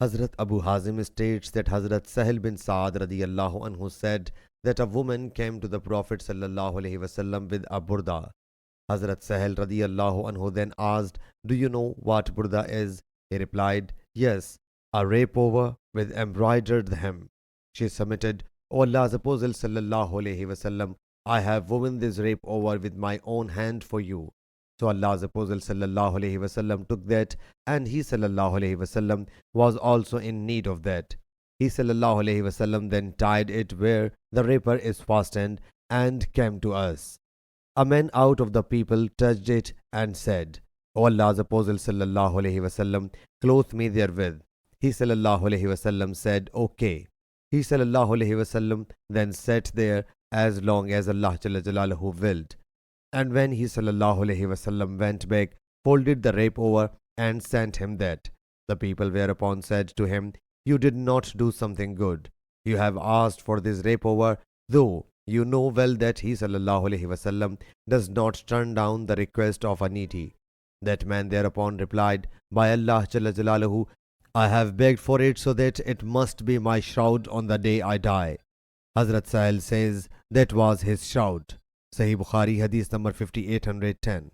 Hazrat Abu Hazim states that Hazrat Sahil bin Sa'ad radiyallahu anhu said that a woman came to the Prophet sallallahu alaihi wasallam with a burda. Hazrat Sahil radiyallahu anhu then asked, "Do you know what burda is?" He replied, "Yes, a rape over with embroidered hem." She submitted, "O Allah's Apostle sallallahu alaihi wasallam, I have woven this rape over with my own hand for you." So Allah's Apostle sallallahu alaihi wasallam took that, and he sallallahu alaihi wasallam was also in need of that. He sallallahu alaihi wasallam then tied it where the raper is fastened and came to us. A man out of the people touched it and said, "O Allah's Apostle sallallahu alaihi wasallam, clothe me therewith." He sallallahu alaihi wasallam said, "Okay." He sallallahu alaihi wasallam then sat there as long as Allah Jalla Jalaluhu willed. And when he sallallahu alaihi wasallam went back, folded the rape over and sent him that. The people whereupon said to him, "You did not do something good. You have asked for this rape over, though you know well that he sallallahu alaihi wasallam does not turn down the request of a needy." That man thereupon replied, "By Allah Jalla Jalaluhu, I have begged for it so that it must be my shroud on the day I die." Hazrat Sahil says that was his shroud. Sahih Bukhari Hadith number 5810.